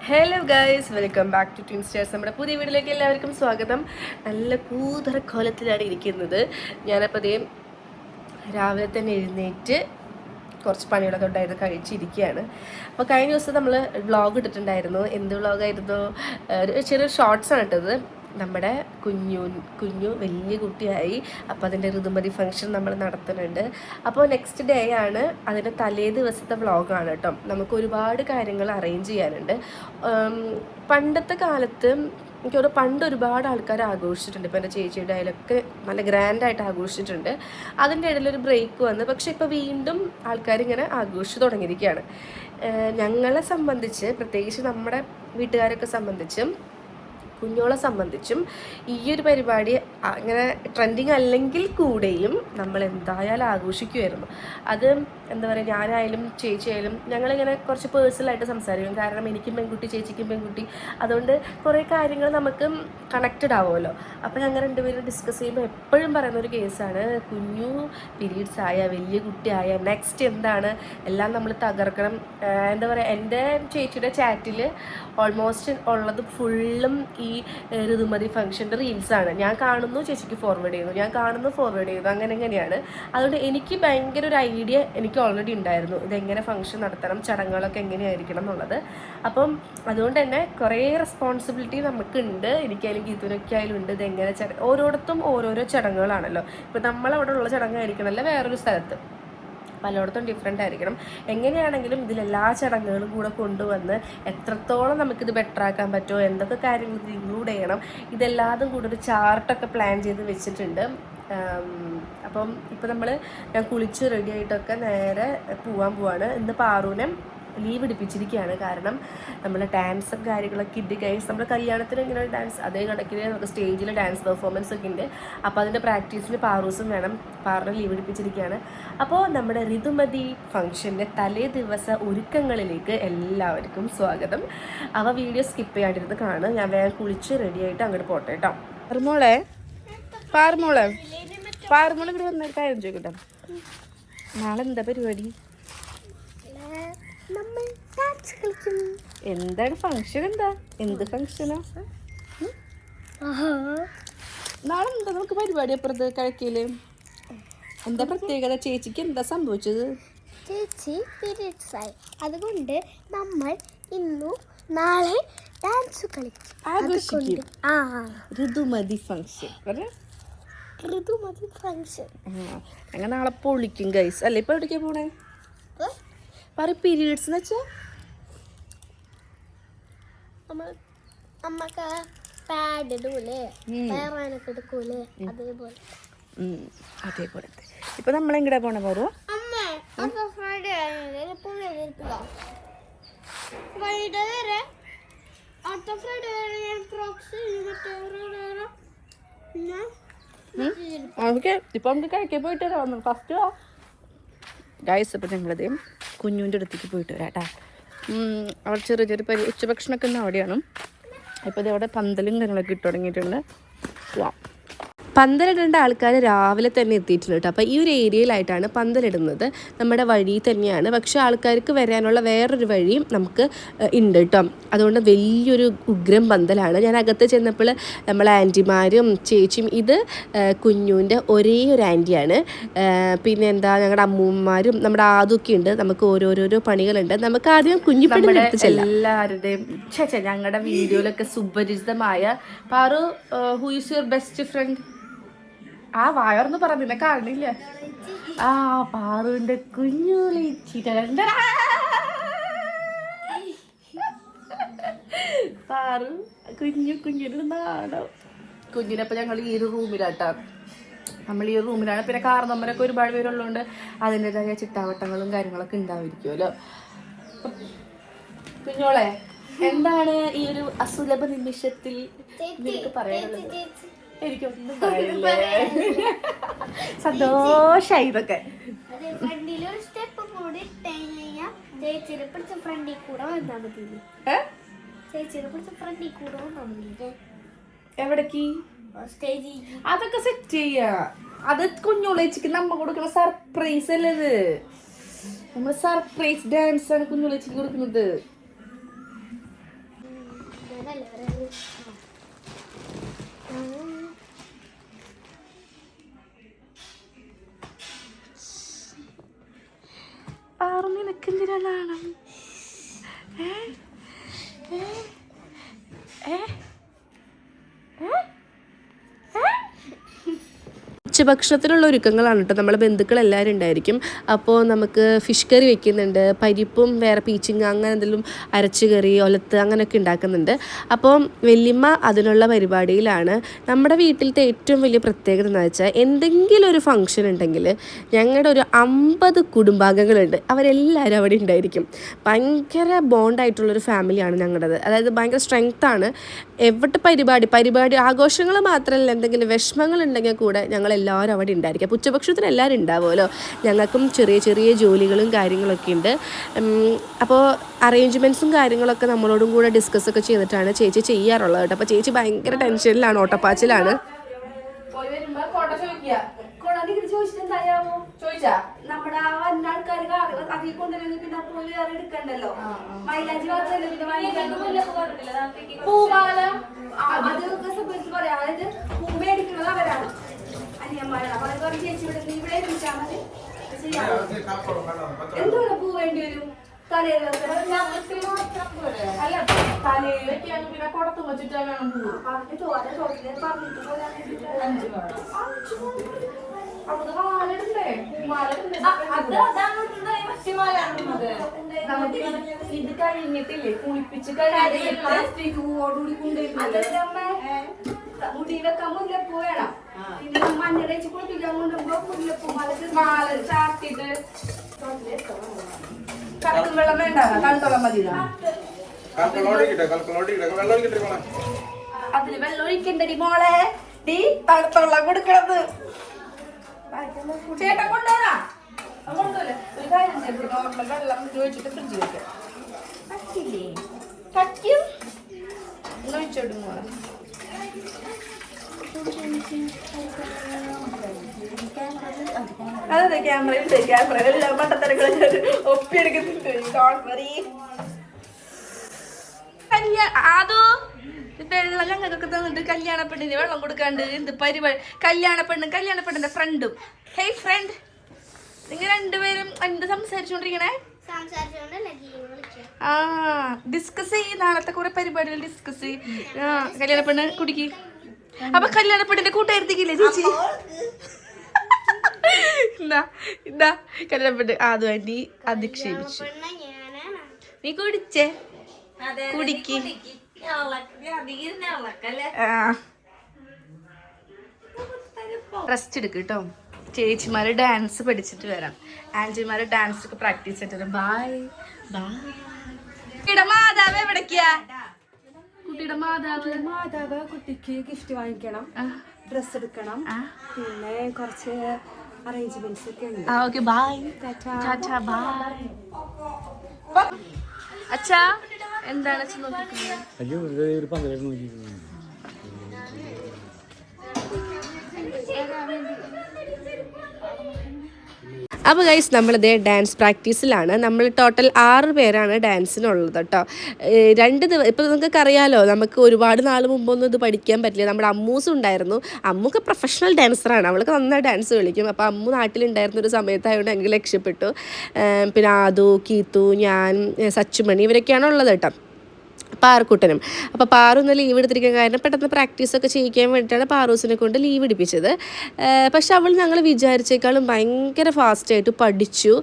Hello guys, welcome back to twinsters. നമ്മുടെ പുതിയ വീട്ടിലേക്ക് എല്ലാവർക്കും സ്വാഗതം. നല്ല കൂതറ കോലത്തിലാണ് ഇരിക്കുന്നത്. ഞാനപ്പോൾ അതേ രാവിലെ തന്നെ എഴുന്നേറ്റ് കുറച്ച് പണികളൊക്കെ ഉണ്ടായിരുന്നു, കഴിച്ചിരിക്കുകയാണ്. അപ്പോൾ കഴിഞ്ഞ ദിവസം നമ്മൾ വ്ളോഗ് ഇട്ടിട്ടുണ്ടായിരുന്നു. എന്ത് വ്ളോഗായിരുന്നു? ഒരു ചെറിയ ഷോർട്സാണ് ഇട്ടത്. നമ്മുടെ കുഞ്ഞു വലിയ കുട്ടിയായി. അപ്പോൾ അതിൻ്റെ ഋതുമതി ഫംഗ്ഷൻ നമ്മൾ നടത്തുന്നുണ്ട്. അപ്പോൾ നെക്സ്റ്റ് ഡേ ആണ്, അതിൻ്റെ തലേ ദിവസത്തെ വ്ളോഗാണ് കേട്ടോ. നമുക്ക് ഒരുപാട് കാര്യങ്ങൾ അറേഞ്ച് ചെയ്യാനുണ്ട്. പണ്ടത്തെ കാലത്ത് എനിക്കോട് പണ്ട് ഒരുപാട് ആൾക്കാർ ആഘോഷിച്ചിട്ടുണ്ട്. ഇപ്പോൾ എൻ്റെ ചേച്ചിയുടെ അതിലൊക്കെ നല്ല ഗ്രാൻഡായിട്ട് ആഘോഷിച്ചിട്ടുണ്ട്. അതിൻ്റെ ഇടയിലൊരു ബ്രേക്ക് വന്ന്, പക്ഷെ ഇപ്പോൾ വീണ്ടും ആൾക്കാരിങ്ങനെ ആഘോഷിച്ച് തുടങ്ങിയിരിക്കുകയാണ്. ഞങ്ങളെ സംബന്ധിച്ച്, പ്രത്യേകിച്ച് നമ്മുടെ വീട്ടുകാരൊക്കെ സംബന്ധിച്ചും കുഞ്ഞോളെ സംബന്ധിച്ചും ഈ ഒരു പരിപാടി അങ്ങനെ ട്രെൻഡിങ് അല്ലെങ്കിൽ കൂടെയും നമ്മൾ എന്തായാലും ആഘോഷിക്കുമായിരുന്നു. അത് എന്താ പറയുക, ഞാനായാലും ചേച്ചിയായാലും ഞങ്ങളിങ്ങനെ കുറച്ച് പേഴ്സണലായിട്ട് സംസാരിക്കും. കാരണം എനിക്കും പെൺകുട്ടി, ചേച്ചിക്കും പെൺകുട്ടി, അതുകൊണ്ട് കുറേ കാര്യങ്ങൾ നമുക്ക് കണക്റ്റഡ് ആവുമല്ലോ. അപ്പോൾ ഞങ്ങൾ രണ്ടുപേരും ഡിസ്കസ് ചെയ്യുമ്പോൾ എപ്പോഴും പറയുന്ന ഒരു കേസാണ്, കുഞ്ഞു പീരീഡ്സ് ആയ, വലിയ കുട്ടിയായ, നെക്സ്റ്റ് എന്താണ്, എല്ലാം നമ്മൾ തകർക്കണം. എന്താ പറയുക, എൻ്റെ ചേച്ചിയുടെ ചാറ്റിൽ ഓൾമോസ്റ്റ് ഉള്ളത് ഫുള്ളും ഈ ഋതുമതി ഫംഗ്ഷൻ്റെ റീൽസാണ്. ഞാൻ കാണുന്നു, ചേച്ചിക്ക് ഫോർവേഡ് ചെയ്യുന്നു, ഞാൻ കാണുന്നു, ഫോർവേഡ് ചെയ്യുന്നു, അങ്ങനെയാണ്. അതുകൊണ്ട് എനിക്ക് ഭയങ്കര ഒരു ഐഡിയ എനിക്ക് ഓൾറെഡി ഉണ്ടായിരുന്നു, ഇതെങ്ങനെ ഫംഗ്ഷൻ നടത്തണം, ചടങ്ങുകളൊക്കെ എങ്ങനെയായിരിക്കണം എന്നുള്ളത്. അപ്പം അതുകൊണ്ട് തന്നെ കുറേ റെസ്പോൺസിബിലിറ്റി നമുക്കുണ്ട്. എനിക്കായാലും ഗീതുവിനൊക്കെ ആയാലും ഉണ്ട്. ഇതെങ്ങനെ ഓരോടത്തും ഓരോരോ ചടങ്ങുകളാണല്ലോ. ഇപ്പം നമ്മളവിടെ ഉള്ള ചടങ്ങായിരിക്കണമല്ലോ വേറൊരു സ്ഥലത്ത്, പലയിടത്തും ഡിഫറെൻ്റ് ആയിരിക്കണം. എങ്ങനെയാണെങ്കിലും ഇതിലെല്ലാ ചടങ്ങുകളും കൂടെ കൊണ്ടുവന്ന് എത്രത്തോളം നമുക്കിത് ബെറ്റർ ആക്കാൻ പറ്റുമോ, എന്തൊക്കെ കാര്യങ്ങൾ ഇത് ഇൻക്ലൂഡ് ചെയ്യണം, ഇതെല്ലാതും കൂടെ ഒരു ചാർട്ടൊക്കെ പ്ലാൻ ചെയ്ത് വെച്ചിട്ടുണ്ട്. അപ്പം ഇപ്പം ഞാൻ കുളിച്ച് റെഡി ആയിട്ടൊക്കെ നേരെ പോവാണ്. ഇന്ന് പാറുവിനെ ലീവ് എടുപ്പിച്ചിരിക്കുകയാണ്. കാരണം നമ്മൾ ഡാൻസും കാര്യങ്ങളൊക്കെ ഉണ്ട് ഗൈസ്. നമ്മുടെ കല്യാണത്തിന് ഇങ്ങനെ ഡാൻസ് അതേ കണക്കിന് നമുക്ക് സ്റ്റേജിൽ ഡാൻസ് പെർഫോമൻസ് ഒക്കെ ഉണ്ട്. അപ്പോൾ അതിൻ്റെ പ്രാക്ടീസിന് പാറൂസും വേണം. പാറിനെ ലീവ് എടുപ്പിച്ചിരിക്കുകയാണ്. അപ്പോൾ നമ്മുടെ ഋതുമതി ഫംഗ്ഷൻ്റെ തലേ ദിവസ ഒരുക്കങ്ങളിലേക്ക് എല്ലാവർക്കും സ്വാഗതം. അവ വീഡിയോ സ്കിപ്പ് ചെയ്യാണ്ടിരുന്ന് കാണും. ഞാൻ വേഗം കുളിച്ച് റെഡി ആയിട്ട് അങ്ങോട്ട് പോട്ടെ കേട്ടോ. പാറുമോളെ ഇവിടെ വന്ന കാര്യം ചോദിക്കട്ടെ, നാളെ എന്താ പരിപാടി? എന്താണ് ഫംഗ്ഷൻ? എന്ത് ഫംഗ്ഷനാ നാളെ? എന്താ നമുക്ക് പരിപാടി അപ്പുറത്ത് കഴിക്കല്? എന്താ പ്രത്യേകത? ചേച്ചിക്ക് എന്താ സംഭവിച്ചത്? ചേച്ചി പീരിയഡ്സ് ആയി, അതുകൊണ്ട് നമ്മൾ നാളെ ഡാൻസ് കളിക്കും. ഋതുമതി ഫംഗ്ഷൻ ഞങ്ങൾ നാളെ പൊളിക്കും ഗൈസ്. അല്ലേ? ഇപ്പൊ എവിടേക്കാ പോണേ? പീരീഡ്സ് എന്ന് വെച്ചാ നമ്മക്ക് പാഡ് ഇടൂലേ, വേറാനൊക്കെ എടുക്കൂലേ, അതേപോലത്തെ. ഇപ്പൊ നമ്മളെങ്ങടാ പോണ പോറോ? ഇപ്പൊ നമുക്ക് കഴിക്കാൻ പോയിട്ട് വരാം. ഫസ്റ്റ് ഗൈസ്, ഇപ്പം ഞങ്ങളത് കുഞ്ഞുവിൻ്റെ അടുത്തേക്ക് പോയിട്ട് വരാം കേട്ടോ. അവിടെ ചെറിയ ഉച്ചഭക്ഷണമൊക്കെ ഒന്ന് അവിടെയാണ്. ഇപ്പോൾ ഇത് അവിടെ പന്തലും കാര്യങ്ങളൊക്കെ ഇട്ട് തുടങ്ങിയിട്ടുണ്ട്. പോവാം. പന്തലിടേണ്ട ആൾക്കാർ രാവിലെ തന്നെ എത്തിയിട്ടുണ്ട് കേട്ടോ. അപ്പോൾ ഈ ഒരു ഏരിയയിലായിട്ടാണ് പന്തലിടുന്നത്. നമ്മുടെ വഴി തന്നെയാണ്, പക്ഷേ ആൾക്കാർക്ക് വരാനുള്ള വേറൊരു വഴിയും നമുക്ക് ഉണ്ട് കേട്ടോ. അതുകൊണ്ട് വലിയൊരു ഉഗ്രം പന്തലാണ്. ഞാൻ അകത്ത് ചെന്നപ്പോൾ നമ്മളെ ആൻറ്റിമാരും ചേച്ചിയും, ഇത് കുഞ്ഞുവിൻ്റെ ഒരേ ഒരു ആൻറ്റിയാണ്. പിന്നെ എന്താ, ഞങ്ങളുടെ അമ്മൂമ്മമാരും നമ്മുടെ ആദൊക്കെ ഉണ്ട്. നമുക്ക് ഓരോരോ പണികളുണ്ട്. നമുക്ക് ആദ്യം കുഞ്ഞിപ്പണിയുടെ അടുത്ത് ചെല്ലാം. എല്ലാവരുടെയും ഞങ്ങളുടെ വീഡിയോയിലൊക്കെ സുപരിചിതമായ Paru, who is your best friend? ആ വായർന്ന് പറഞ്ഞില്ല, കാണില്ല. പാറുവിന്റെ കുഞ്ഞുളിച്ചിട്ടുണ്ട്. പാറു കുഞ്ഞിന് നാടോ. കുഞ്ഞിനപ്പം ഞങ്ങൾ ഈ ഒരു റൂമിലാട്ടാ. നമ്മൾ ഈ റൂമിലാണ്. പിന്നെ കാർന്നമ്മരൊക്കെ ഒരുപാട് പേരുള്ളതുകൊണ്ട് അതിൻ്റെതായ ചിട്ടാവട്ടങ്ങളും കാര്യങ്ങളൊക്കെ ഉണ്ടാവുമായിരിക്കുമല്ലോ. കുഞ്ഞോളെ, എന്താണ് ഈ ഒരു അസുലഭ നിമിഷത്തിൽ നിനക്ക് പറയാനുള്ളത്? എനിക്കൊന്നും പറയില്ലേ, സന്തോഷായി ഇതൊക്കെ. എവിടേക്ക്? അതൊക്കെ സെറ്റ് ചെയ്യാ. അത് കുഞ്ഞുളേച്ചിക്ക് നമ്മ കൊടുക്കുന്ന സർപ്രൈസ് അല്ലേ ഇത്? നമ്മള് സർപ്രൈസ് ഡാൻസ് ആണ് കുഞ്ഞുളേച്ചിക്ക് കൊടുക്കുന്നത്. അങ്ങനല്ലേ പറയുന്നത്. പാറു നിനക്കെന്തിനാ നാണം? ഉച്ചഭക്ഷണത്തിനുള്ള ഒരുക്കങ്ങളാണ് കേട്ടോ. നമ്മളെ ബന്ധുക്കളെല്ലാവരും ഉണ്ടായിരിക്കും. അപ്പോൾ നമുക്ക് ഫിഷ് കറി വെക്കുന്നുണ്ട്, പരിപ്പും വേറെ പീച്ചിങ് അങ്ങനെ എന്തെങ്കിലും അരച്ച് കറി ഒലത്ത് അങ്ങനെയൊക്കെ ഉണ്ടാക്കുന്നുണ്ട്. അപ്പോൾ വല്യമ്മ അതിനുള്ള പരിപാടിയിലാണ്. നമ്മുടെ വീട്ടിലത്തെ ഏറ്റവും വലിയ പ്രത്യേകത എന്ന് വെച്ചാൽ എന്തെങ്കിലും ഒരു ഫംഗ്ഷൻ ഉണ്ടെങ്കിൽ ഞങ്ങളുടെ ഒരു 50 കുടുംബാംഗങ്ങളുണ്ട്, അവരെല്ലാവരും അവിടെ ഉണ്ടായിരിക്കും. ഭയങ്കര ബോണ്ടായിട്ടുള്ളൊരു ഫാമിലിയാണ് ഞങ്ങളുടേത്. അതായത് ഭയങ്കര സ്ട്രെങ്ത്താണ്. എവിടെ പരിപാടി ആഘോഷങ്ങൾ മാത്രമല്ല, എന്തെങ്കിലും വിഷമങ്ങളുണ്ടെങ്കിൽ കൂടെ ഞങ്ങളെല്ലാവരും അവിടെ ഉണ്ടായിരിക്കും. അപ്പോൾ ഉച്ചഭക്ഷണത്തിന് എല്ലാവരും ഉണ്ടാവുമല്ലോ. ഞങ്ങൾക്കും ചെറിയ ചെറിയ ജോലികളും കാര്യങ്ങളൊക്കെ ഉണ്ട്. അപ്പോൾ അറേഞ്ച്മെൻറ്റ്സും കാര്യങ്ങളൊക്കെ നമ്മളോടും കൂടെ ഡിസ്കസ് ഒക്കെ ചെയ്തിട്ടാണ് ചേച്ചി ചെയ്യാറുള്ളത് കേട്ടോ. അപ്പോൾ ചേച്ചി ഭയങ്കര ടെൻഷനിലാണ്, ഓട്ടപ്പാച്ചിലാണ്. നമ്മുടെ ആ വന്ന ആൾക്കാർ അതിൽ കൊണ്ടുവരുന്നത് പിന്നെ പോയി വേറെ എടുക്കണ്ടല്ലോ. മൈലാഞ്ചി മാത്രമല്ല പിന്നെ പൂമാല അതൊക്കെ സംബന്ധിച്ച് പറയാം. അതായത് പൂ മേടിക്കുന്നത് അവരാണ്, അനിയന്മാരാണ്. അപ്പൊ അത് പറഞ്ഞ് ചേച്ചി ഇവിടെ വിളിച്ചാൽ മതി. എന്തുകൊണ്ട് പൂ വേണ്ടി വരും? തലയിൽ അല്ല, തലയിൽ വെക്കാൻ പിന്നെ കുടത്ത് വെച്ചിട്ട് വേണം പൂ. പറഞ്ഞിട്ട് പറഞ്ഞിട്ട് ഇത് കഴിഞ്ഞിട്ടില്ലേ കുളിപ്പിച്ച് മുടി വെക്കാൻ മുല്ലപ്പൂ വേണം. പിന്നെ മഞ്ഞൾ വെച്ച് കുളിപ്പിക്കാൻ കൊണ്ടുപോ മുല്ലപ്പൂ മാല ചാർത്തിട്ട് കത്തും വെള്ളം വേണ്ട, തണുത്തോളം മതി. അതിന് വെള്ളം ഒഴിക്കണ്ടടി മോളെ, ഡീ തണുത്തോളം കൊടുക്കണത്. ചേട്ടൻ കൊണ്ടുവരാ കൊണ്ടുവല്ലേ? ഒരു കാര്യം ചെയ്ത് നോർമൽ വെള്ളം ഒഴിച്ചിട്ട് ഫ്രിഡ്ജ് വെക്കാം. പറ്റില്ലേ? പറ്റും. ഒഴിച്ചോടും മോളെ. അതെ, ക്യാമറ ഉണ്ട്. ക്യാമറയിലെല്ലാം മണ്ടത്തരങ്ങളും ഒപ്പിയെടുക്കുന്നുണ്ട്. അതോ വെള്ളം ഞങ്ങൾക്കൊക്കെ തന്നിട്ട് കല്യാണ പെണ്ണിന് വെള്ളം കൊടുക്കാണ്ട് എന്ത് പരിപാടി? കല്യാണ പെണ്ണിന്റെ ഫ്രണ്ടും. ഹേയ് ഫ്രണ്ട്, നിങ്ങൾ രണ്ടുപേരും എന്ത് സംസാരിച്ചോണ്ടിരിക്കണേ? ആ, ഡിസ്കസ് ചെയ്യ്. നാളത്തെ കുറെ പരിപാടികൾ ഡിസ്കസ് ചെയ്യ്. കല്യാണ പെണ്ണ് കുടിക്ക്. അപ്പൊ കല്യാണ പെണ്ണിന്റെ കൂട്ടായിരുത്തിക്കില്ലേ ചേച്ചി? ഇതാ കല്യാണ പെണ്ണ് അതുമായിട്ട് അധിക്ഷേപിച്ചു. നീ കുടിച്ചേ, കുടിക്ക്. റെസ്റ്റ് എടുക്ക് കേട്ടോ. ചേച്ചിമാര് ഡാൻസ് പഠിച്ചിട്ട് വരാം. ആന്റിമാര് ഡാൻസ് ഒക്കെ പ്രാക്ടീസ് ചെയ്തിട്ട് ബൈ ബൈ. കുട്ടിയുടെ മാതാവ് എവിടേക്കാ? കുട്ടിയുടെ മാതാവ് കുട്ടിക്ക് ഗിഫ്റ്റ് വാങ്ങിക്കണം, ഡ്രസ് എടുക്കണം, പിന്നെ കുറച്ച് അറേഞ്ച്മെന്റ്സ് ഒക്കെ ഉണ്ട്. Okay bye. Tata bye. അച്ഛാ എന്താണ് അപ്പോൾ ഗൈസ്, നമ്മളിതേ ഡാൻസ് പ്രാക്ടീസിലാണ്. നമ്മൾ ടോട്ടൽ 6 പേരാണ് ഡാൻസിനുള്ളത് കേട്ടോ. 2 ദിവസം ഇപ്പോൾ നിങ്ങൾക്ക് അറിയാമല്ലോ, നമുക്ക് ഒരുപാട് നാൾ മുമ്പൊന്നും ഇത് പഠിക്കാൻ പറ്റില്ല. നമ്മുടെ അമ്മൂസ് ഉണ്ടായിരുന്നു. അമ്മൂക്ക് പ്രൊഫഷണൽ ഡാൻസറാണ്, അവൾക്ക് നന്നായി ഡാൻസ് കളിക്കും. അപ്പോൾ അമ്മു നാട്ടിലുണ്ടായിരുന്ന ഒരു സമയത്തായതുകൊണ്ട് എനിക്ക് രക്ഷപ്പെട്ടു. പിന്നെ ആദു, കീത്തു, ഞാൻ, സച്ചുമണി ഇവരൊക്കെയാണ് ഉള്ളത് കേട്ടോ. പാറുക്കുട്ടനും. അപ്പോൾ പാറു ഒന്ന് ലീവ് എടുത്തിരിക്കാൻ കാരണം പെട്ടെന്ന് പ്രാക്ടീസൊക്കെ ചെയ്യിക്കാൻ വേണ്ടിയിട്ടാണ് പാറൂസിനെ കൊണ്ട് ലീവ് എടുപ്പിച്ചത്. പക്ഷെ അവൾ ഞങ്ങൾ വിചാരിച്ചേക്കാളും ഭയങ്കര ഫാസ്റ്റായിട്ട് പഠിച്ചു.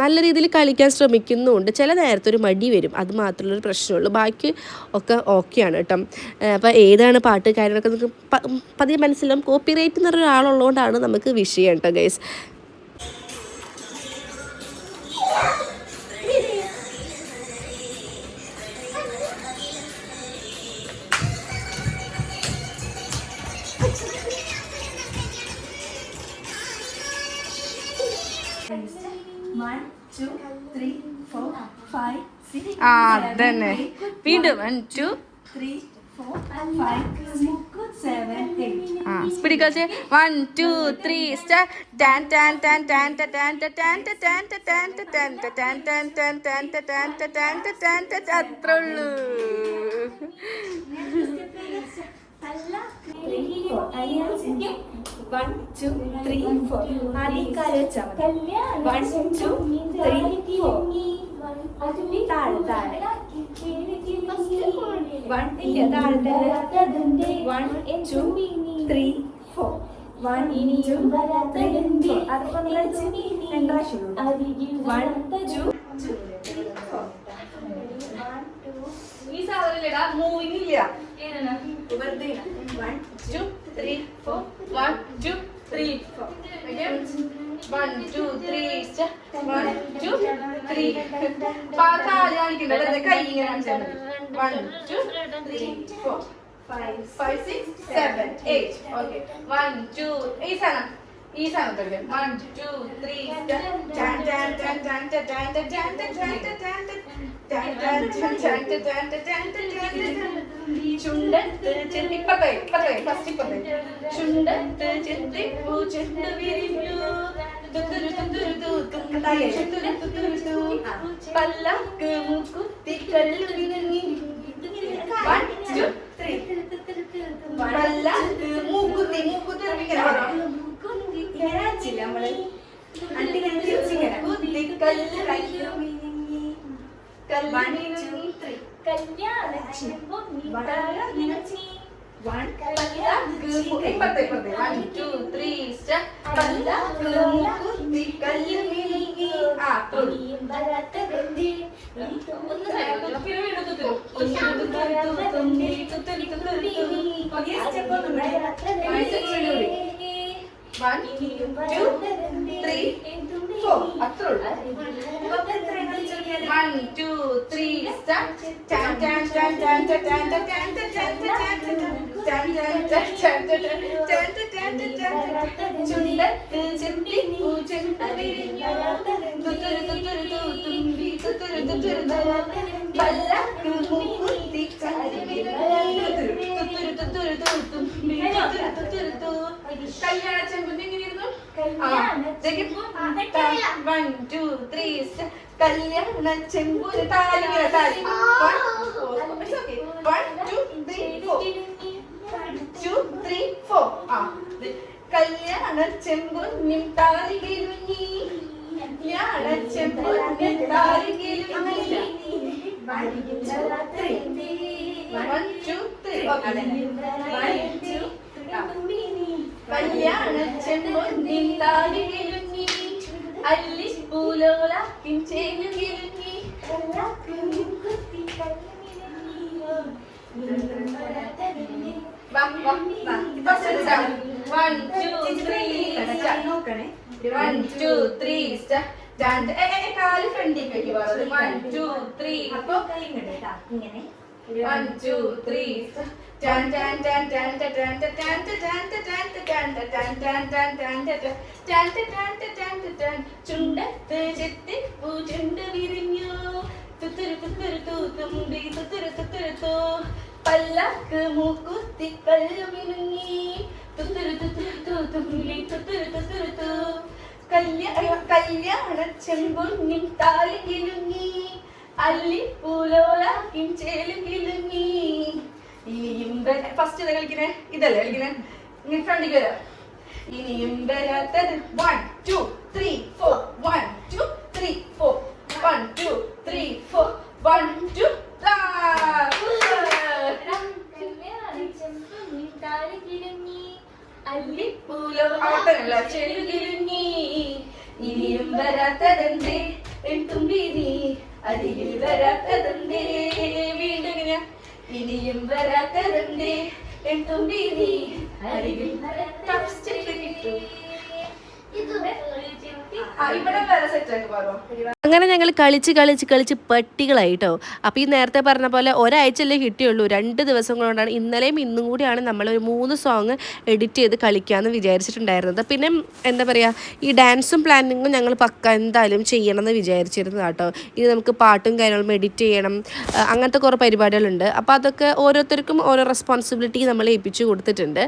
നല്ല രീതിയിൽ കളിക്കാൻ ശ്രമിക്കുന്നുമുണ്ട്. ചില നേരത്തെ ഒരു മടി വരും, അത് മാത്രമുള്ളൊരു പ്രശ്നമുള്ളൂ. ബാക്കി ഒക്കെ ഓക്കെയാണ് കേട്ടോ. അപ്പോൾ ഏതാണ് പാട്ട് കാര്യങ്ങളൊക്കെ നമുക്ക് പതിയെ മനസ്സിലാവും. കോപ്പിറൈറ്റ് എന്ന് പറഞ്ഞ ഒരാളുള്ളതുകൊണ്ടാണ് നമുക്ക് വിഷയം കേട്ടോ ഗൈസ്. അതന്നെ വീണ്ടും 1 2 3 4 5 6 7 8 സ്പീഡ് കളിച്ച് 1 2 3 start. Tan tan tan tan tan tan tan tan tan tan tan tan tan tan tan tan tan tan tan. അത്രേ ഉള്ളൂ. 1 2 3 4 ആദ്യം കാല് വെച്ചാൽ മതി 1 2 3 4 താഴെ താഴെ 1 ഇല്ല താഴെ തന്നെ 1 2 3 4 1 2 3 4 അതിപ്പോ കളിച്ച് രണ്ട് പ്രാവശ്യം 1 2 ഈ സാധനം മൂവിങ് ഇല്ല വെറുതെ 1 2 3 4 1 2 3 4 1 2 3 1 2 3 കാല് കാണിക്കണ്ട വെറുതെ കൈ ഇങ്ങനെ കാണിച്ചാൽ മതി 1 2 3 4 5 6 7 8 ഓക്കെ 1 2 ഈ സാധനം തരും 1 2 3 ചുണ്ടത്ത് ചെന്തി ഇപ്പത്തേ ഫസ്റ്റ് ഇപ്പത്തേ ചുണ്ടത്ത് ചെന്തി പൂ ചെണ്ട് വിരിഞ്ഞു പല്ലക്ക് മുക്കുത്തി കല്ല് വിരിഞ്ഞി 1 2 3 പല്ലക്ക് മൂക്കുത്തി ഇങ്ങനെ വെച്ചില്ല നമ്മള് അണ്ടിങ്ങനെ തിരിച്ചിങ്ങനെ കുത്തി കല്ല് കല്ല് വിരിഞ്ഞി കല്യാണ One, two, three, four. അത്രേ ഉള്ളൂ. 1 2 3 start. Tan tan tan tan tan tan tan tan tan ചുണ്ടത്ത് ചെന്തി പൂ ചെണ്ട് വിരിഞ്ഞു പല്ലക്ക് മൂക്കുത്തി കല്ല് വിരിഞ്ഞു കല്യാണ ചെമ്പുന്ന് എങ്ങനെയായിരുന്നു 1 2 3 കല്യാണ ചെമ്പുന് താലി 1 2 3 4 കല്യാണ ചെമ്പുന്നിം താലി കിലുങ്ങി കല്യാണ ചെമ്പുന്നിം താലി കിലുങ്ങി 1 2 3 കല്യാണ ചെമ്പൊന്നിൻ താലി കിലുങ്ങി അല്ലിപ്പൂലോല കിഞ്ചേനു കിലുങ്ങി കാല് ഫ്രണ്ടിലേക്ക് 1 2 3 അപ്പൊ ഇങ്ങനെ 1 2 3 tan tan tan tan tan tan tan tan tan tan ചുണ്ടത്ത് ചെത്തി പൂ ചെണ്ട് വിരിഞ്ഞു തുമ്പി പല്ലക്ക് മൂക്കുത്തി കല്ല് വിരുങ്ങി കല്യാണ ചെമ്പൊന്നിൻ താലി കിലുങ്ങി അല്ലിപ്പൂലോല കിഞ്ചേലു കിലുങ്ങി ഇനിയും ഫസ്റ്റ് ഇതാ കളിക്കണേ ഇതല്ലേ കളിക്കണേ ഇങ്ങനെ ഫ്രണ്ടിക്ക് വരാം ഇനിയും വരാത്തത് 1 2 3 4 1 2 3 4 1 2 3 4 1 2 അല്ലിപ്പൂലോല ചെലു കിലുങ്ങി ഇനിയും വരാത്തതെന്തേ തുമ്പി നീ അരികിൽ വരാത്തതെന്തേ വീണ്ടും എങ്ങനെയാ ഇനിയും വരാത്തതെന്തേ തുമ്പി നീ അരികിൽ ഇവിടെ വേറെ സെറ്റ് ആക്കി പറഞ്ഞു അങ്ങനെ ഞങ്ങൾ കളിച്ച് പട്ടികളായിട്ടോ. അപ്പോൾ ഈ നേരത്തെ പറഞ്ഞ പോലെ ഒരാഴ്ചയല്ലേ കിട്ടിയുള്ളൂ, 2 ദിവസം കൊണ്ടാണ് ഇന്നലെയും ഇന്നും കൂടിയാണ് നമ്മളൊരു 3 സോങ് എഡിറ്റ് ചെയ്ത് കളിക്കാമെന്ന് വിചാരിച്ചിട്ടുണ്ടായിരുന്നത്. പിന്നെ എന്താ പറയുക, ഈ ഡാൻസും പ്ലാനിങ്ങും ഞങ്ങൾ പക്ക എന്തായാലും ചെയ്യണം എന്ന് വിചാരിച്ചിരുന്നു കേട്ടോ. ഇനി നമുക്ക് പാട്ടും കാര്യങ്ങളും എഡിറ്റ് ചെയ്യണം, അങ്ങനത്തെ കുറേ പരിപാടികളുണ്ട്. അപ്പോൾ അതൊക്കെ ഓരോരുത്തർക്കും ഓരോ റെസ്പോൺസിബിലിറ്റി നമ്മൾ ഏൽപ്പിച്ചു കൊടുത്തിട്ടുണ്ട്.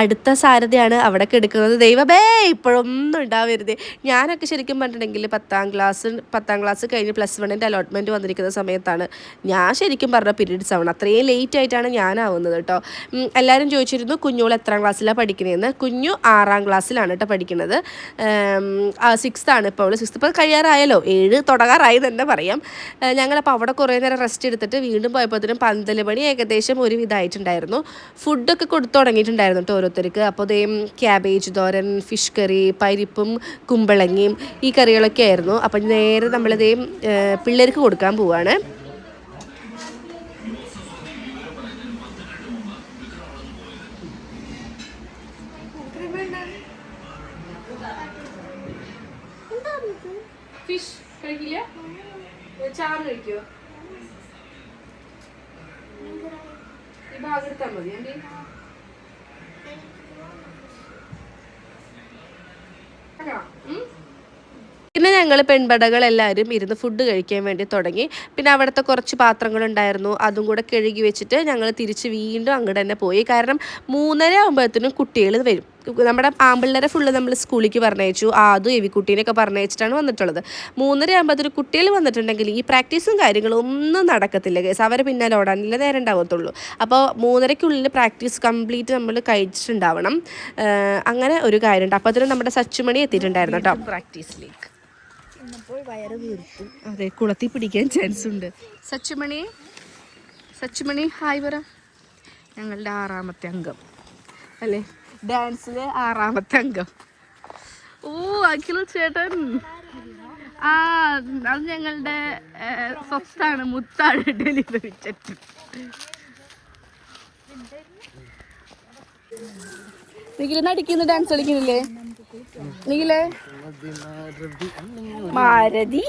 അടുത്ത സാരഥിയാണ് അവിടെ എടുക്കുന്നത്. ദൈവമേ ഇപ്പോഴൊന്നും ഉണ്ടാവരുത്, ഞാനൊക്കെ ശരിക്കും പറഞ്ഞിട്ടുണ്ടെങ്കിൽ 10ാം ക്ലാസ് കഴിഞ്ഞ് +1 അലോട്ട്മെൻറ്റ് വന്നിരിക്കുന്ന സമയത്താണ് ഞാൻ ശരിക്കും പറഞ്ഞ പീരീഡ്സ് ആവണം. അത്രയും ലേറ്റ് ആയിട്ടാണ് ഞാനാവുന്നത് കേട്ടോ. എല്ലാവരും ചോദിച്ചിരുന്നു കുഞ്ഞോൾ എത്രാം ക്ലാസ്സിലാണ് പഠിക്കുന്നതെന്ന്. കുഞ്ഞു 6ാം ക്ലാസ്സിലാണ് കേട്ടോ പഠിക്കുന്നത്. 6th ആണ് ഇപ്പോൾ. 6th ഇപ്പോൾ കഴിയാറായല്ലോ, 7 തുടങ്ങാറായി തന്നെ പറയാം. ഞങ്ങളപ്പോൾ അവിടെ കുറേ നേരം റെസ്റ്റ് എടുത്തിട്ട് വീണ്ടും പോയപ്പോഴത്തേനും 12 മണി ഏകദേശം ഒരു ഇതായിട്ടുണ്ടായിരുന്നു. ഫുഡൊക്കെ കൊടുത്തു തുടങ്ങിയിട്ടുണ്ടായിരുന്നു കേട്ടോ ഓരോരുത്തർക്ക്. അപ്പോൾ അതേ ക്യാബേജ് തോരൻ, ഫിഷ് കറി, പരിപ്പും കുമ്പളങ്ങയും ഈ കറികളൊക്കെ ആയിരുന്നു. അപ്പം നേരെ നമ്മളിതേ പിള്ളേർക്ക് കൊടുക്കാൻ പോവാണ്. ഫിഷ് കഴിക്കില്ല, ചാറ് കഴിക്കോ? ഈ ഭാഗം എടുത്താൽ മതി. എൻ്റെ പിന്നെ ഞങ്ങൾ പെൺപടകളെല്ലാവരും ഇരുന്ന് ഫുഡ് കഴിക്കാൻ വേണ്ടി തുടങ്ങി. പിന്നെ അവിടുത്തെ കുറച്ച് പാത്രങ്ങളുണ്ടായിരുന്നു, അതും കൂടെ കഴുകി വെച്ചിട്ട് ഞങ്ങൾ തിരിച്ച് വീണ്ടും അങ്ങോട്ട് തന്നെ പോയി. കാരണം 3:30 ആകുമ്പോഴത്തേനും കുട്ടികൾ വരും. നമ്മുടെ ആമ്പിള്ളേരെ ഫുള്ള് നമ്മൾ സ്കൂളിലേക്ക് പറഞ്ഞയച്ചു. അതും എവിക്കുട്ടീനെയൊക്കെ പറഞ്ഞയച്ചിട്ടാണ് വന്നിട്ടുള്ളത്. 3:30 ആകുമ്പോഴത്തേനും കുട്ടികൾ വന്നിട്ടുണ്ടെങ്കിൽ ഈ പ്രാക്ടീസും കാര്യങ്ങളും ഒന്നും നടക്കത്തില്ല കേസ്. അവരെ പിന്നാലെ ഓടാനില്ല നേരം ഉണ്ടാകത്തുള്ളൂ. അപ്പോൾ 3:30-ക്കുള്ളിൽ പ്രാക്ടീസ് കംപ്ലീറ്റ് നമ്മൾ കഴിച്ചിട്ടുണ്ടാവണം. അങ്ങനെ ഒരു കാര്യമുണ്ട്. അപ്പോൾ അതിന് നമ്മുടെ സച്ചുമണി എത്തിയിട്ടുണ്ടായിരുന്നു കേട്ടോ പ്രാക്ടീസിലേക്ക്. അതെ, കുളത്തിൽ പിടിക്കാൻ ചാൻസ് ഉണ്ട്. സച്ചുമണി ഹായ് പറ. ഞങ്ങളുടെ 6ാമത്തെ അംഗം അല്ലേ, ഡാൻസിലെ 6ാമത്തെ അംഗം. ഓ അഖിൽ ചേട്ടൻ, അത് ഞങ്ങളുടെ സ്വത്താണ്, മുത്താണ്, ഡെലിവറി ചേട്ടൻ. നിഖിൽ നടിക്കുന്നു, ഡാൻസ് കളിക്കുന്നില്ലേ നിഖിലേ? മാരതി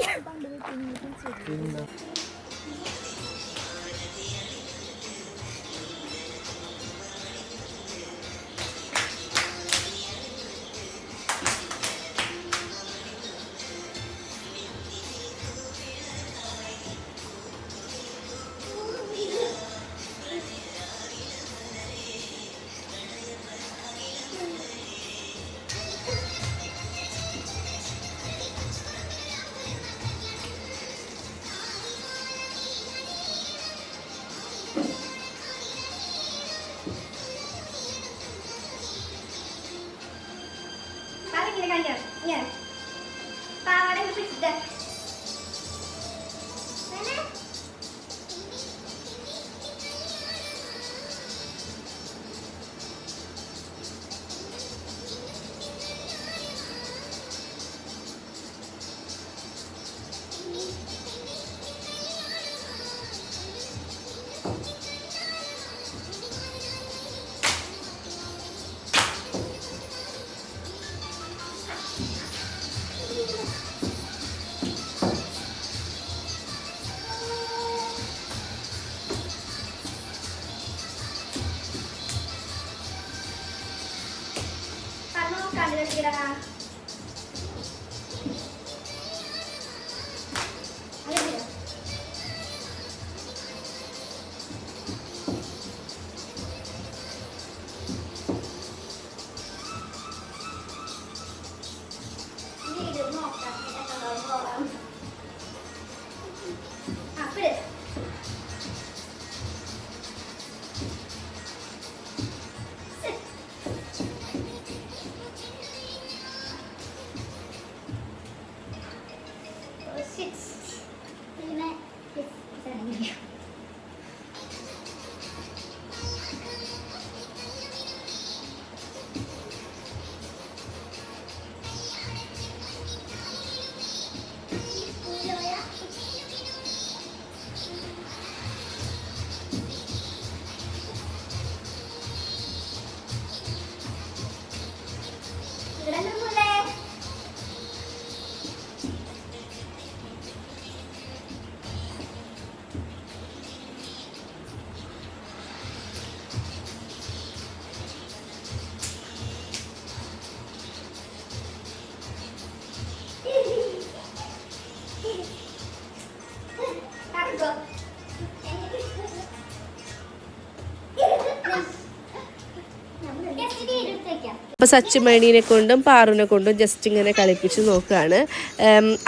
അപ്പോൾ സച്ചുമണീനെ കൊണ്ടും പാറുവിനെ കൊണ്ടും ജസ്റ്റ് ഇങ്ങനെ കളിപ്പിച്ച് നോക്കുകയാണ്.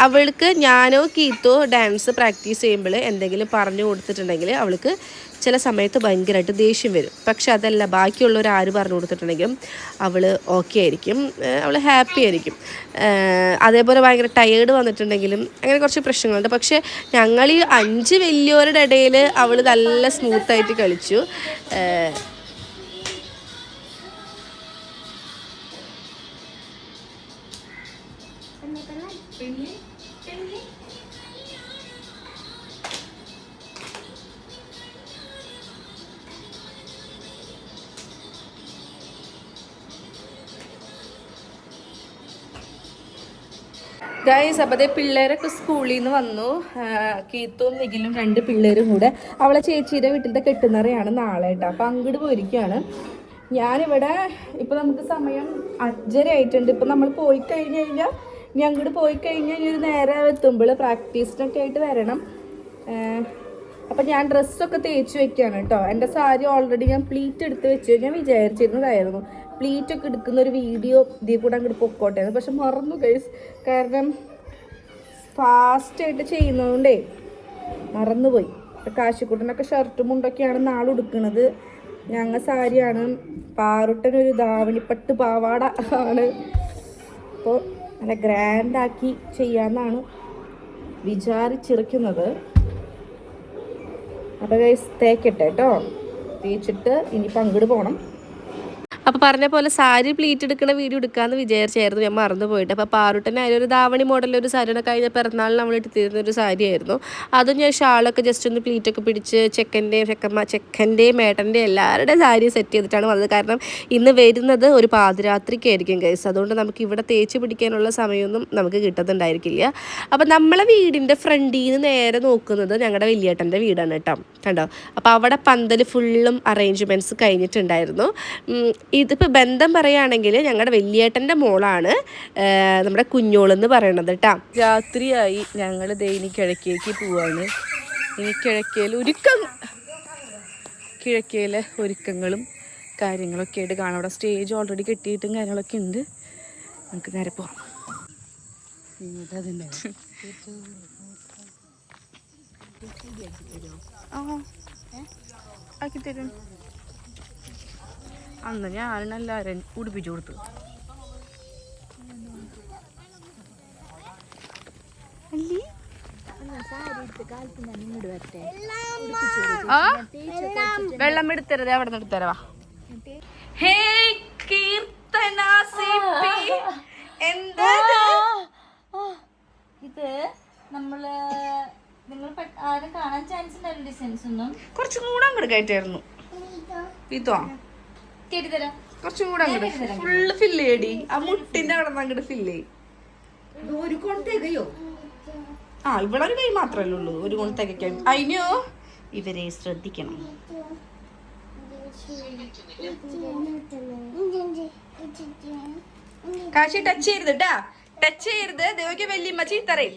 അവൾക്ക് ഞാനോ കീത്തോ ഡാൻസ് പ്രാക്ടീസ് ചെയ്യുമ്പോൾ എന്തെങ്കിലും പറഞ്ഞു കൊടുത്തിട്ടുണ്ടെങ്കിൽ അവൾക്ക് ചില സമയത്ത് ഭയങ്കരമായിട്ട് ദേഷ്യം വരും. പക്ഷെ അതല്ല, ബാക്കിയുള്ളവർ ആര് പറഞ്ഞു കൊടുത്തിട്ടുണ്ടെങ്കിലും അവൾ ഓക്കെ ആയിരിക്കും, അവൾ ഹാപ്പി ആയിരിക്കും. അതേപോലെ ഭയങ്കര ടയേർഡ് വന്നിട്ടുണ്ടെങ്കിലും അങ്ങനെ കുറച്ച് പ്രശ്നങ്ങളുണ്ട്. പക്ഷേ ഞങ്ങൾ ഈ 5 വലിയവരുടെ ഇടയിൽ അവൾ നല്ല സ്മൂത്തായിട്ട് കളിച്ചു. ഗൈസ്, അപ്പോൾ അതേ പിള്ളേരൊക്കെ സ്കൂളിൽ നിന്ന് വന്നു. കീത്തും നിഖിലും 2 പിള്ളേരും കൂടെ അവളെ ചേച്ചിയുടെ വീട്ടിലത്തെ കെട്ടുന്നറയാണ് നാളെ കേട്ടോ. അപ്പോൾ അങ്ങോട്ട് പോയിരിക്കുകയാണ്. ഞാനിവിടെ ഇപ്പോൾ നമുക്ക് സമയം 5:30 ആയിട്ടുണ്ട്. ഇപ്പം നമ്മൾ പോയി കഴിഞ്ഞ് കഴിഞ്ഞാൽ ഇനി അങ്ങോട്ട് പോയി കഴിഞ്ഞാൽ ഒരു നേരെ എത്തുമ്പോൾ പ്രാക്ടീസിനൊക്കെ ആയിട്ട് വരണം. അപ്പം ഞാൻ ഡ്രസ്സൊക്കെ തേച്ച് വെക്കുകയാണ് കേട്ടോ. എൻ്റെ സാരി ഓൾറെഡി ഞാൻ പ്ലീറ്റ് എടുത്ത് വെച്ച് ഞാൻ വിചാരിച്ചിരുന്നതായിരുന്നു പ്ലീറ്റൊക്കെ എടുക്കുന്ന ഒരു വീഡിയോ ഇതിൽ കൂടെ അങ്ങോട്ട് പൊക്കോട്ടെ. പക്ഷെ മറന്നു ഗൈസ്, കാരണം ഫാസ്റ്റായിട്ട് ചെയ്യുന്നതുകൊണ്ടേ മറന്നുപോയി. കാശിക്കുട്ടനൊക്കെ ഷർട്ടും മുണ്ടൊക്കെയാണ് നാളെ ഉടുക്കുന്നത്. ഞങ്ങൾ സാരിയാണ്. പാറുട്ടനൊരു ധാവണിപ്പട്ട് പാവാട ആണ്. അപ്പോൾ നല്ല ഗ്രാൻഡാക്കി ചെയ്യാമെന്നാണ് വിചാരിച്ചിരിക്കുന്നത്. അപ്പോൾ ഗൈസ് തേക്കട്ടെ കേട്ടോ. തേച്ചിട്ട് ഇനിയിപ്പോൾ അങ്ങോട്ട് പോകണം. അപ്പോൾ പറഞ്ഞ പോലെ സാരി പ്ലീറ്റ് എടുക്കുന്ന വീഡിയോ എടുക്കാമെന്ന് വിചാരിച്ചായിരുന്നു, ഞാൻ മറന്നു പോയിട്ട്. അപ്പോൾ പാറുട്ടനായാലും ഒരു ധാവണി മോഡലൊരു സാരിയുടെ കഴിഞ്ഞ പിറന്നാളിൽ നമ്മൾ എടുത്തിരുന്ന ഒരു സാരിയായിരുന്നു. അതും ഞാൻ ഷാളൊക്കെ ജസ്റ്റ് ഒന്ന് പ്ലീറ്റൊക്കെ പിടിച്ച് ചെക്കൻ്റെയും ഏട്ടൻ്റെയും എല്ലാവരുടെയും സാരി സെറ്റ് ചെയ്തിട്ടാണ് വന്നത്. കാരണം ഇന്ന് വരുന്നത് ഒരു പാതിരാത്രിക്കായിരിക്കും ഗൈസ്. അതുകൊണ്ട് നമുക്ക് ഇവിടെ തേച്ച് പിടിക്കാനുള്ള സമയമൊന്നും നമുക്ക് കിട്ടുന്നുണ്ടായിരിക്കില്ല. അപ്പോൾ നമ്മളെ വീടിൻ്റെ ഫ്രണ്ടിൽ നിന്ന് നേരെ നോക്കുന്നത് ഞങ്ങളുടെ വലിയേട്ടൻ്റെ വീടാണ് കേട്ടോ. കണ്ടോ? അപ്പോൾ അവിടെ പന്തൽ ഫുള്ളും അറേഞ്ച്മെൻറ്റ്സ് കഴിഞ്ഞിട്ടുണ്ടായിരുന്നു. ഇതിപ്പോൾ ബന്ധം പറയുകയാണെങ്കിൽ ഞങ്ങളുടെ വലിയേട്ടൻ്റെ മോളാണ് നമ്മുടെ കുഞ്ഞോളെന്ന് പറയണത് കേട്ടോ. രാത്രിയായി, ഞങ്ങൾ ഇനി കിഴക്കേക്ക് പോവാണ്. ഇനി കിഴക്കയിലെ ഒരുക്കങ്ങളും കാര്യങ്ങളൊക്കെ ആയിട്ട് കാണാം. അവിടെ സ്റ്റേജ് ഓൾറെഡി കെട്ടിയിട്ടും കാര്യങ്ങളൊക്കെ ഉണ്ട്. നമുക്ക് നേരെ പോവാം. ആക്കി തരും. അന്ന് ഞാനെല്ലാവരും ഉടുപ്പിച്ചു കൊടുത്തു. വെള്ളം എടുത്തരുത്, അവിടെ നിന്ന് എടുത്തരവാ. ഇത് നമ്മള് നിങ്ങൾ ആരും കാണാൻ ചാൻസ് ഉണ്ടായിരുന്നു. ഡിസൈൻസ് ഒന്നും കുറച്ചും കൂടെ അങ്ങോട്ട് കയറ്റായിരുന്നു. ഇതോ കേട്ടിത്തരാം. കുറച്ചും കൂടെ അങ്ങോട്ട് ഫുള്ള് ഫില്ല് ചെയ്യടി. ആ മുട്ടിന്റെ അവിടെ നിന്ന് അങ്ങോട്ട് ഫില്ല് ചെയ്യും. ഒരു കോൺ തികയോ? ആ, ഇവിടെ ഒരു കൈ മാത്രമല്ലേ ഉള്ളൂ ഒരു കോൺ തികയ്ക്കാൻ. അതിനോ ഇവരെ ശ്രദ്ധിക്കണം. കാശി ടച്ച് ചെയ്യരുത് ട്ടാ, ടച്ച് ചെയ്യരുത്. ദേവയ്ക്ക് വല്യമ്മ ചീത്തറയും.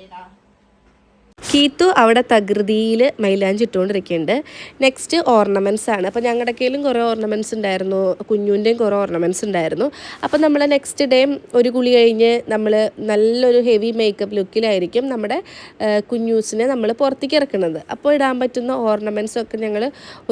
കീത്തു അവിടെ തകൃതിയിൽ മൈലാഞ്ചി ഇട്ടുകൊണ്ടിരിക്കുന്നുണ്ട്. നെക്സ്റ്റ് ഓർണമെൻറ്റ്സ് ആണ്. അപ്പോൾ ഞങ്ങളുടെ കയ്യിലും കുറേ ഓർണമെൻറ്റ്സ് ഉണ്ടായിരുന്നു, കുഞ്ഞുൻ്റെയും കുറേ ഓർണമെൻറ്റ്സ് ഉണ്ടായിരുന്നു. അപ്പോൾ നമ്മൾ നെക്സ്റ്റ് ഡേ ഒരു കുളി കഴിഞ്ഞ് നമ്മൾ നല്ലൊരു ഹെവി മേക്കപ്പ് ലുക്കിലായിരിക്കും നമ്മുടെ കുഞ്ഞൂസിനെ നമ്മൾ പുറത്തേക്ക് ഇറക്കുന്നത്. അപ്പോൾ ഇടാൻ പറ്റുന്ന ഓർണമെൻറ്റ്സ് ഒക്കെ ഞങ്ങൾ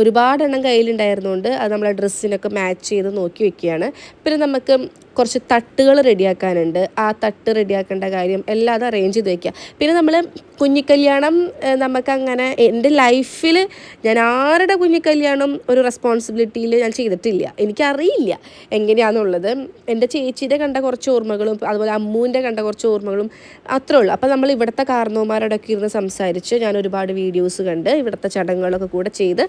ഒരുപാടെണ്ണം കയ്യിലുണ്ടായിരുന്നുകൊണ്ട് അത് നമ്മളെ ഡ്രസ്സിനൊക്കെ മാച്ച് ചെയ്ത് നോക്കി വെക്കുകയാണ്. പിന്നെ നമുക്ക് കുറച്ച് തട്ടുകൾ റെഡിയാക്കാനുണ്ട്. ആ തട്ട് റെഡിയാക്കേണ്ട കാര്യം എല്ലാം അത് അറേഞ്ച് ചെയ്ത് വയ്ക്കുക. പിന്നെ നമ്മൾ കുഞ്ഞിക്കല്യാണം നമുക്കങ്ങനെ എൻ്റെ ലൈഫിൽ ഞാൻ ആരുടെ കുഞ്ഞിക്കല്യാണം ഒരു റെസ്പോൺസിബിലിറ്റിയിൽ ഞാൻ ചെയ്തിട്ടില്ല. എനിക്കറിയില്ല എങ്ങനെയാണെന്നുള്ളത്. എൻ്റെ ചേച്ചിയുടെ കണ്ട കുറച്ച് ഓർമ്മകളും അതുപോലെ അമ്മൂൻ്റെ കണ്ട കുറച്ച് ഓർമ്മകളും അത്രേ ഉള്ളൂ. അപ്പോൾ നമ്മൾ ഇവിടുത്തെ കാരണവന്മാരോടൊക്കെ ഇരുന്ന് സംസാരിച്ച് ഞാൻ ഒരുപാട് വീഡിയോസ് കണ്ട് ഇവിടുത്തെ ചടങ്ങുകളൊക്കെ കൂടെ ചെയ്ത്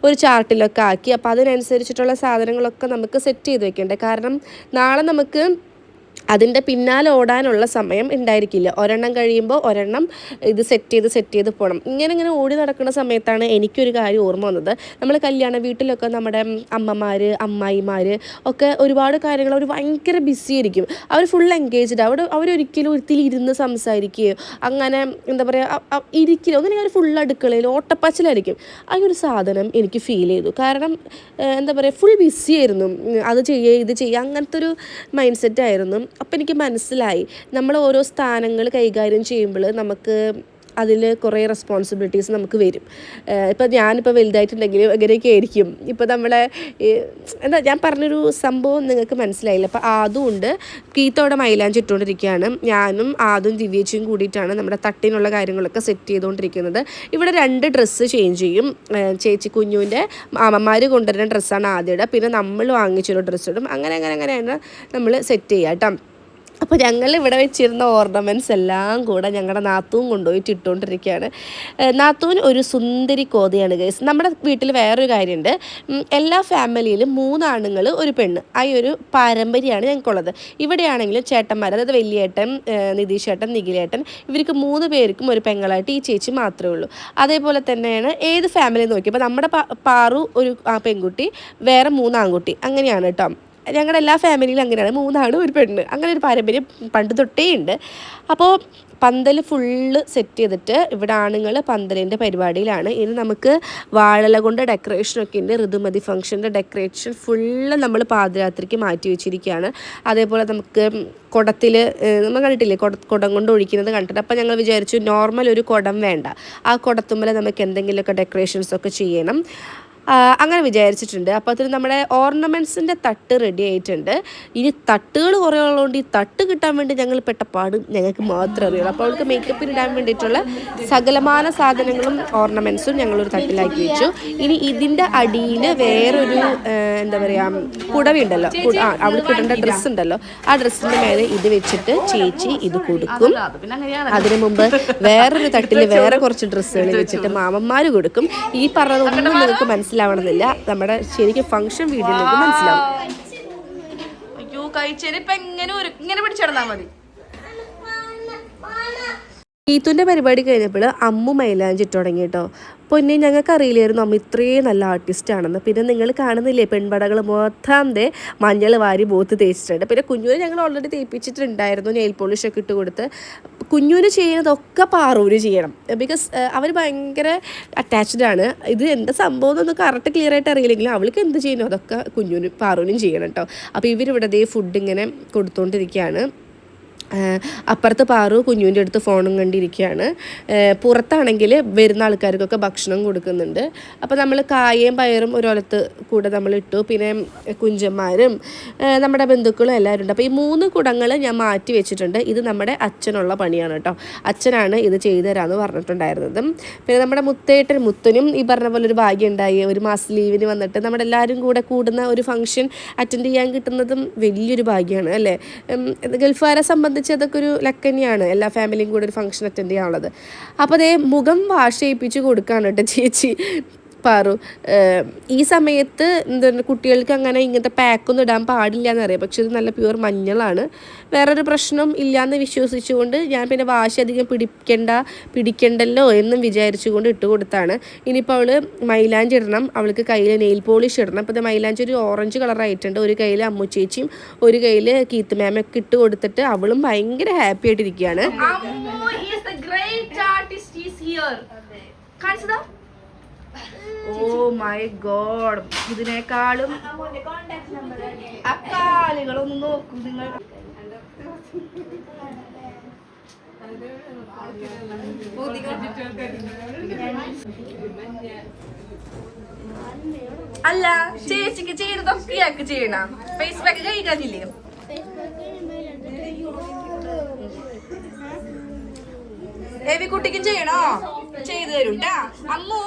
ഒരു ചാർട്ടിലൊക്കെ ആക്കി. അപ്പോൾ അതിനനുസരിച്ചിട്ടുള്ള സാധനങ്ങളൊക്കെ നമുക്ക് സെറ്റ് ചെയ്ത് വെക്കേണ്ടത്. കാരണം നാളെ നമുക്ക് അതിൻ്റെ പിന്നാലെ ഓടാനുള്ള സമയം ഉണ്ടായിരിക്കില്ല. ഒരെണ്ണം കഴിയുമ്പോൾ ഒരെണ്ണം ഇത് സെറ്റ് ചെയ്ത് പോകണം. ഇങ്ങനെ ഓടി നടക്കുന്ന സമയത്താണ് എനിക്കൊരു കാര്യം ഓർമ്മ വന്നത്. നമ്മൾ കല്യാണ വീട്ടിലൊക്കെ നമ്മുടെ അമ്മമാർ അമ്മായിമാർ ഒക്കെ ഒരുപാട് കാര്യങ്ങൾ അവർ ഭയങ്കര ബിസി ആയിരിക്കും. അവർ ഫുൾ എൻഗേജ്ഡ്. അവരൊരിക്കലും ഒരിക്കലും ഇരുന്ന് സംസാരിക്കുകയോ അങ്ങനെ എന്താ പറയുക ഇരിക്കില്ല. ഒന്നിനും അവർ ഫുൾ അടുക്കളയിൽ ഓട്ടപ്പാച്ചിലായിരിക്കും. ആ ഒരു സാധനം എനിക്ക് ഫീൽ ചെയ്തു. കാരണം എന്താ പറയുക ഫുൾ ബിസി ആയിരുന്നു. അത് ചെയ്യുക ഇത് ചെയ്യുക അങ്ങനത്തെ ഒരു മൈൻഡ് സെറ്റ് ആയിരുന്നു. അപ്പം എനിക്ക് മനസ്സിലായി നമ്മൾ ഓരോ സ്ഥാനങ്ങൾ കൈകാര്യം ചെയ്യുമ്പോൾ നമുക്ക് അതിൽ കുറേ റെസ്പോൺസിബിലിറ്റീസ് നമുക്ക് വരും. ഇപ്പം ഞാനിപ്പോൾ വലുതായിട്ടുണ്ടെങ്കിലും അങ്ങനെയൊക്കെ ആയിരിക്കും. ഇപ്പോൾ നമ്മളെ എന്താ ഞാൻ പറഞ്ഞൊരു സംഭവം നിങ്ങൾക്ക് മനസ്സിലായില്ല. അപ്പോൾ ആദും ഉണ്ട്, കീത്തോടെ മൈലാഞ്ചി ഇട്ടുകൊണ്ടിരിക്കുകയാണ്. ഞാനും ആദും ദിവ്യേച്ചിയും കൂടിയിട്ടാണ് നമ്മുടെ തട്ടിനുള്ള കാര്യങ്ങളൊക്കെ സെറ്റ് ചെയ്തുകൊണ്ടിരിക്കുന്നത്. ഇവിടെ 2 ഡ്രസ്സ് ചേഞ്ച് ചെയ്യും. ചേച്ചി കുഞ്ഞുവിൻ്റെ മാമന്മാർ കൊണ്ടുവരുന്ന ഡ്രസ്സാണ് ആദ്യം ഇടുക, പിന്നെ നമ്മൾ വാങ്ങിച്ചൊരു ഡ്രസ്സ് ഇടും. അങ്ങനെയാണ് നമ്മൾ സെറ്റ് ചെയ്യുക കേട്ടോ. അപ്പോൾ ഞങ്ങൾ ഇവിടെ വെച്ചിരുന്ന ഓർണമെൻറ്റ്സ് എല്ലാം കൂടെ ഞങ്ങളുടെ നാത്തൂൻ കൊണ്ടുപോയിട്ട് ഇട്ടുകൊണ്ടിരിക്കുകയാണ്. നാത്തൂൻ ഒരു സുന്ദരി കോതയാണ് ഗൈസ്. നമ്മുടെ വീട്ടിൽ വേറൊരു കാര്യമുണ്ട്. എല്ലാ ഫാമിലിയിലും 3 ആണുങ്ങൾ 1 പെണ്ണ്, ആ ഒരു പാരമ്പര്യമാണ് ഞങ്ങൾക്കുള്ളത്. ഇവിടെയാണെങ്കിലും ചേട്ടന്മാർ, അതായത് വലിയേട്ടൻ, നിതീഷേട്ടൻ, നിഖിലേട്ടൻ, ഇവർക്ക് 3 പേർക്കും ഒരു പെങ്ങളായിട്ട് ഈ ചേച്ചി മാത്രമേ ഉള്ളൂ. അതേപോലെ തന്നെയാണ് ഏത് ഫാമിലി നോക്കി. ഇപ്പോൾ നമ്മുടെ പാറു ഒരു പെൺകുട്ടി, വേറെ 3 ആൺകുട്ടി, അങ്ങനെയാണ് കേട്ടോ. ഞങ്ങളുടെ എല്ലാ ഫാമിലിയിലും അങ്ങനെയാണ്, 3 ആണ് 1 പെണ്ണ്, അങ്ങനെ ഒരു പാരമ്പര്യം പണ്ട് തൊട്ടേ ഉണ്ട്. അപ്പോൾ പന്തൽ ഫുള്ള് സെറ്റ് ചെയ്തിട്ട് ഇവിടെ ആണുങ്ങൾ പന്തലിൻ്റെ പരിപാടിയിലാണ്. ഇനി നമുക്ക് വാഴല കൊണ്ട് ഡെക്കറേഷനൊക്കെ ഉണ്ട്. ഋതുമതി ഫംഗ്ഷൻ്റെ ഡെക്കറേഷൻ ഫുള്ള് നമ്മൾ പാദയാത്രയ്ക്ക് മാറ്റി വെച്ചിരിക്കുകയാണ്. അതേപോലെ നമുക്ക് കുടത്തിൽ നമ്മൾ കണ്ടിട്ടില്ലേ കുടം കൊണ്ട് ഒഴിക്കുന്നത് കണ്ടിട്ട്. അപ്പോൾ ഞങ്ങൾ വിചാരിച്ചു നോർമൽ ഒരു കുടം വേണ്ട, ആ കുടത്തുമ്മൽ നമുക്ക് എന്തെങ്കിലുമൊക്കെ ഡെക്കറേഷൻസൊക്കെ ചെയ്യണം, അങ്ങനെ വിചാരിച്ചിട്ടുണ്ട്. അപ്പോൾ അതിന് നമ്മുടെ ഓർണമെൻറ്റ്സിൻ്റെ തട്ട് റെഡി ആയിട്ടുണ്ട്. ഇനി തട്ടുകൾ കുറേ ഉള്ളതുകൊണ്ട് ഈ തട്ട് കിട്ടാൻ വേണ്ടി ഞങ്ങൾ പെട്ട പാട് ഞങ്ങൾക്ക് മാത്രമേ അറിയുള്ളൂ. അപ്പോൾ അവൾക്ക് മേക്കപ്പിന് ഇടാൻ വേണ്ടിയിട്ടുള്ള സകലമാന സാധനങ്ങളും ഓർണമെൻറ്റ്സും ഞങ്ങളൊരു തട്ടിലാക്കി വെച്ചു. ഇനി ഇതിൻ്റെ അടിയിൽ വേറൊരു എന്താ പറയുക പുടവയുണ്ടല്ലോ, അവൾക്ക് ഇടേണ്ട ഡ്രസ്സ് ഉണ്ടല്ലോ, ആ ഡ്രസ്സിൻ്റെ മേലെ ഇത് വെച്ചിട്ട് ചേച്ചി ഇത് കൊടുക്കും. അതിനു മുമ്പ് വേറൊരു തട്ടിൽ വേറെ കുറച്ച് ഡ്രസ്സുകൾ വെച്ചിട്ട് മാമന്മാർ കൊടുക്കും. ഈ പറഞ്ഞതൊന്നും നിങ്ങൾക്ക് മനസ്സിലാവണമെന്നില്ല, നമ്മുടെ ശരിക്കും ഫംഗ്ഷൻ വീഡിയോ നിങ്ങൾക്ക് മനസ്സിലാവും. അയ്യോ കഴിച്ചേരിപ്പം ഇങ്ങനെ പിടിച്ചിടന്നാ മതി. ഈത്തുൻ്റെ പരിപാടി കഴിഞ്ഞപ്പോൾ അമ്മു മൈലാഞ്ചി ഇട്ട് തുടങ്ങി കേട്ടോ. പൊന്നെ ഞങ്ങൾക്ക് അറിയില്ലായിരുന്നു അമ്മ ഇത്രയും നല്ല ആർട്ടിസ്റ്റാണെന്ന്. പിന്നെ നിങ്ങൾ കാണുന്നില്ലേ പെൺപടകൾ മൊത്തം മഞ്ഞൾ വാരി ബോത്ത് തേച്ചിട്ടുണ്ട്. പിന്നെ കുഞ്ഞുവിനെ ഞങ്ങൾ ഓൾറെഡി തേപ്പിച്ചിട്ടുണ്ടായിരുന്നു, നെയിൽ പോളിഷൊക്കെ ഇട്ട് കൊടുത്ത്. കുഞ്ഞുവിന് ചെയ്യുന്നതൊക്കെ പാറൂര് ചെയ്യണം, ബിക്കോസ് അവർ ഭയങ്കര അറ്റാച്ച്ഡ് ആണ്. ഇത് എന്താ സംഭവം എന്നൊന്നും കറക്റ്റ് ക്ലിയർ ആയിട്ട് അറിയില്ലെങ്കിലും അവൾക്ക് എന്ത് ചെയ്യുന്നു അതൊക്കെ കുഞ്ഞുവിനും പാറൂനും ചെയ്യണം കേട്ടോ. അപ്പോൾ ഇവരിവിടെ ഫുഡ് ഇങ്ങനെ കൊടുത്തുകൊണ്ടിരിക്കുകയാണ്. അപ്പുറത്ത് പാറു കുഞ്ഞുവിൻ്റെ അടുത്ത് ഫോണും കണ്ടിരിക്കുകയാണ്. പുറത്താണെങ്കിൽ വരുന്ന ആൾക്കാർക്കൊക്കെ ഭക്ഷണം കൊടുക്കുന്നുണ്ട്. അപ്പോൾ നമ്മൾ കായയും പയറും ഒരോലത്ത് കൂടെ നമ്മൾ ഇട്ടു. പിന്നെ കുഞ്ചന്മാരും നമ്മുടെ ബന്ധുക്കളും എല്ലാവരും ഉണ്ട്. അപ്പോൾ ഈ 3 കുടങ്ങൾ ഞാൻ മാറ്റി വെച്ചിട്ടുണ്ട്. ഇത് നമ്മുടെ അച്ഛനുള്ള പണിയാണ് കേട്ടോ. അച്ഛനാണ് ഇത് ചെയ്തു തരാമെന്ന് പറഞ്ഞിട്ടുണ്ടായിരുന്നത്. പിന്നെ നമ്മുടെ മുത്തനും ഈ പറഞ്ഞ പോലെ ഒരു ഭാഗ്യം ഉണ്ടായി. ഒരു മാസം ലീവിന് വന്നിട്ട് നമ്മുടെ എല്ലാവരും കൂടെ കൂടുന്ന ഒരു ഫംഗ്ഷൻ അറ്റൻഡ് ചെയ്യാൻ കിട്ടുന്നതും വലിയൊരു ഭാഗ്യമാണ് അല്ലേ. ഗൾഫുകാരെ സംബന്ധിച്ച് അതൊക്കെ ഒരു ലക്കന്നെയാണ്, എല്ലാ ഫാമിലിയും കൂടെ ഒരു ഫംഗ്ഷൻ അറ്റൻഡ് ചെയ്യാനുള്ളത്. അപ്പോൾ അതേ മുഖം വാഷ് ചെയ്യിപ്പിച്ച് കൊടുക്കുകയാണ് കേട്ടോ ചേച്ചി പാറു. ഈ സമയത്ത് എന്താണ് കുട്ടികൾക്ക് അങ്ങനെ ഇങ്ങനത്തെ പാക്കൊന്നും ഇടാൻ പാടില്ല എന്നറിയാം, പക്ഷെ ഇത് നല്ല പ്യുവർ മഞ്ഞളാണ്, വേറൊരു പ്രശ്നം ഇല്ലയെന്ന് വിശ്വസിച്ചുകൊണ്ട് ഞാൻ പിന്നെ വാശി അധികം പിടിക്കണ്ടല്ലോ എന്നും വിചാരിച്ചുകൊണ്ട് ഇട്ട് കൊടുത്താണ്. ഇനിയിപ്പോൾ അവൾ മൈലാഞ്ചി ഇടണം, അവൾക്ക് കയ്യിൽ നെയിൽ പോളിഷ് ഇടണം. അപ്പോൾ ഇത് മൈലാഞ്ചി ഒരു ഓറഞ്ച് കളറായിട്ടുണ്ട്. ഒരു കയ്യിൽ അമ്മു ചേച്ചിയും ഒരു കയ്യിൽ കീത്ത് മാമൊക്കെ ഇട്ട് കൊടുത്തിട്ട് അവളും ഭയങ്കര ഹാപ്പി ആയിട്ടിരിക്കുകയാണ്. ഓ മൈ ഗോഡ്, ഇതിനേക്കാളും അക്കാലികളൊന്ന് നോക്കൂ നിങ്ങൾ. അല്ല ചേച്ചിക്ക് ചെയ്തതൊക്കെ ഇയാൾക്ക് ചെയ്യണം. Face pack കഴിക്കാനില്ലേ? എവിക്കുട്ടിക്കും ചെയ്യണോ? ചെയ്തു തരും ട്ടാ. അമ്മു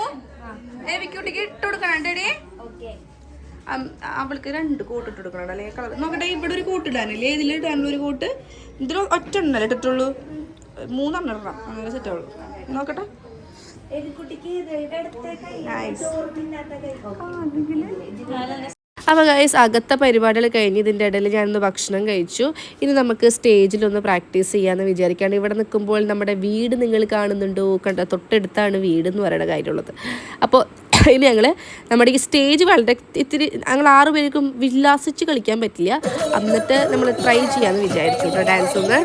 എവിക്കുട്ടിക്ക് ഇട്ട് കൊടുക്കണേ. അവൾക്ക് 2 കോട്ട് ഇട്ട് കൊടുക്കണം അല്ലേ കളർ. നോക്കട്ടെ, ഇവിടെ ഒരു കോട്ട് ഇടാനല്ലേ, ഇതിലിടാനുള്ള ഒരു കോട്ട്. ഇതിൽ ഒറ്റ എണ്ണല്ലേ ഇട്ടിട്ടുള്ളൂ, 3 എണ്ണം ഇടണം, അങ്ങനെ സെറ്റ് ആവുള്ളൂ. നോക്കട്ടെ. അപ്പോൾ ഗൈസ് അകത്തെ പരിപാടികൾ കഴിഞ്ഞ് ഇതിൻ്റെ ഇടയിൽ ഞാനൊന്ന് ഭക്ഷണം കഴിച്ചു. ഇനി നമുക്ക് സ്റ്റേജിലൊന്ന് പ്രാക്ടീസ് ചെയ്യാമെന്ന് വിചാരിക്കുകയാണ്. ഇവിടെ നിൽക്കുമ്പോൾ നമ്മുടെ വീട് നിങ്ങൾ കാണുന്നുണ്ടോ? കണ്ട തൊട്ടടുത്താണ് വീട് എന്ന് പറയുന്ന കാര്യമുള്ളത്. അപ്പോൾ ഇനി ഞങ്ങൾ നമ്മുടെ ഈ സ്റ്റേജ് വളരെ ഇത്തിരി ഞങ്ങൾ 6 പേർക്കും വില്ലാസിച്ച് കളിക്കാൻ പറ്റില്ല. എന്നിട്ട് നമ്മൾ ട്രൈ ചെയ്യാമെന്ന് വിചാരിച്ചു കേട്ടോ ഡാൻസ് ഒന്ന്.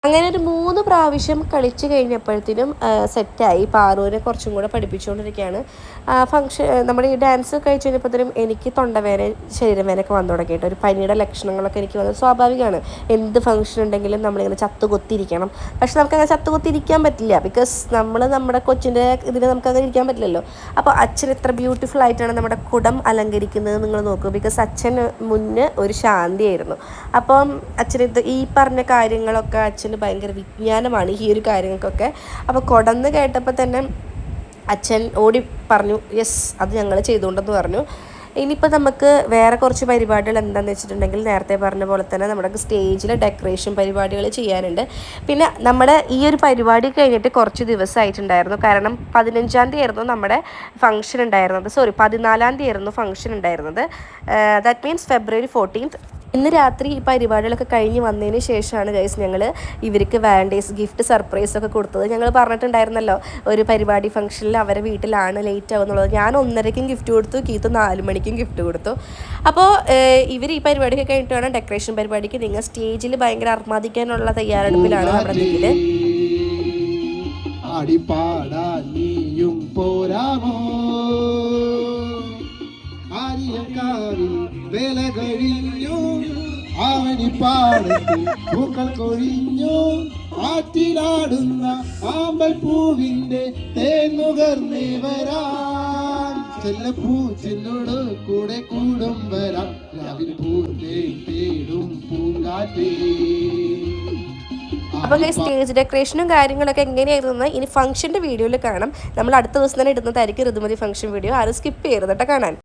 അങ്ങനെ ഒരു 3 പ്രാവശ്യം കളിച്ച് കഴിഞ്ഞപ്പോഴത്തേനും സെറ്റായി. പാറുവിനെ കുറച്ചും കൂടെ പഠിപ്പിച്ചുകൊണ്ടിരിക്കുകയാണ്. ഫംഗ്ഷൻ നമ്മുടെ ഈ ഡാൻസ് കഴിച്ച് കഴിഞ്ഞപ്പോഴത്തേനും എനിക്ക് തൊണ്ടവേന ശരീരവേനയൊക്കെ വന്നു തുടങ്ങിയിട്ട് ഒരു പനിയുടെ ലക്ഷണങ്ങളൊക്കെ എനിക്ക് വന്നത് സ്വാഭാവികമാണ്. എന്ത് ഫംഗ്ഷൻ ഉണ്ടെങ്കിലും നമ്മളിങ്ങനെ ചത്തുകൊത്തിരിക്കണം. പക്ഷെ നമുക്കങ്ങനെ ചത്തുകൊത്തിരിക്കാൻ പറ്റില്ല. ബിക്കോസ് നമ്മുടെ കൊച്ചിൻ്റെ ഇതിന് നമുക്കങ്ങനെ ഇരിക്കാൻ പറ്റില്ലല്ലോ. അപ്പോൾ അച്ഛൻ എത്ര ബ്യൂട്ടിഫുൾ ആയിട്ടാണ് നമ്മുടെ കുടം അലങ്കരിക്കുന്നത് നിങ്ങൾ നോക്കൂ. ബിക്കോസ് അച്ഛന് മുന്നേ ഒരു ശാന്തിയായിരുന്നു. അപ്പം അച്ഛന് ഈ പറഞ്ഞ കാര്യങ്ങളൊക്കെ അച്ഛന് ഭയങ്കര വിജ്ഞാനമാണ് ഈ ഒരു കാര്യങ്ങൾക്കൊക്കെ. അപ്പോൾ കുടന്ന് കേട്ടപ്പോൾ തന്നെ അച്ഛൻ ഓടി പറഞ്ഞു യെസ് അത് ഞങ്ങൾ ചെയ്തുകൊണ്ടെന്ന് പറഞ്ഞു. ഇനിയിപ്പോൾ നമുക്ക് വേറെ കുറച്ച് പരിപാടികൾ എന്താണെന്ന് വെച്ചിട്ടുണ്ടെങ്കിൽ നേരത്തെ പറഞ്ഞ പോലെ തന്നെ നമ്മുടെ സ്റ്റേജിൽ ഡെക്കറേഷൻ പരിപാടികൾ ചെയ്യാനുണ്ട്. പിന്നെ നമ്മുടെ ഈ ഒരു പരിപാടി കഴിഞ്ഞിട്ട് കുറച്ച് ദിവസമായിട്ടുണ്ടായിരുന്നു. കാരണം 15-ാം തീയതി ആയിരുന്നു നമ്മുടെ ഫംഗ്ഷൻ ഉണ്ടായിരുന്നത്. 14-ാം തീയതി ആയിരുന്നു ഫംഗ്ഷൻ ഉണ്ടായിരുന്നത്. That means February 14th. ഇന്ന് രാത്രി ഈ പരിപാടികളൊക്കെ കഴിഞ്ഞ് വന്നതിന് ശേഷമാണ് ഗൈസ് ഞങ്ങൾ ഇവർക്ക് വാലൻറ്റൈൻസ് ഗിഫ്റ്റ് സർപ്രൈസൊക്കെ കൊടുത്തത്. ഞങ്ങൾ പറഞ്ഞിട്ടുണ്ടായിരുന്നല്ലോ ഒരു പരിപാടി ഫംഗ്ഷനിൽ അവരെ വീട്ടിലാണ് ലേറ്റ് ആവുന്നുള്ളത്. ഞാൻ 1:30-ക്കും ഗിഫ്റ്റ് കൊടുത്തു, കീത്ത് 4 മണിക്കും ഗിഫ്റ്റ് കൊടുത്തു. അപ്പോൾ ഇവർ ഈ പരിപാടിയൊക്കെ കഴിഞ്ഞിട്ട് വേണം ഡെക്കറേഷൻ പരിപാടിക്ക്. നിങ്ങൾ സ്റ്റേജിൽ ഭയങ്കര അർമാദിക്കാനുള്ള തയ്യാറെടുപ്പിലാണ് നമ്മുടെ വീട്ടിൽ. വേല കഴിഞ്ഞു ആവണിപ്പാടത്ത് പൂക്കൾ കൊഴിഞ്ഞു ആറ്റിലാടുന്ന ആമ്പൽ പൂവിന്റെ തേനുകർന്നേ വരാൻ ചെല്ലപ്പൂ ചെന്നോട് കൂടെ കൂടും വരാം രാവിലെ പൂത്തേ തേടും പൂങ്കാറ്റേ. അപ്പോൾ സ്റ്റേജ് ഡെക്കറേഷനും കാര്യങ്ങളൊക്കെ എങ്ങനെയായിരുന്നു ഇനി ഫംഗ്ഷൻ്റെ വീഡിയോയിൽ കാണാം. നമ്മൾ അടുത്ത ദിവസം തന്നെ ഇടുന്നതായിരിക്കും ഋതുമതി ഫംഗ്ഷൻ വീഡിയോ. ആരും സ്കിപ്പ് ചെയ്യരുത് കേട്ടോ കാണാൻ.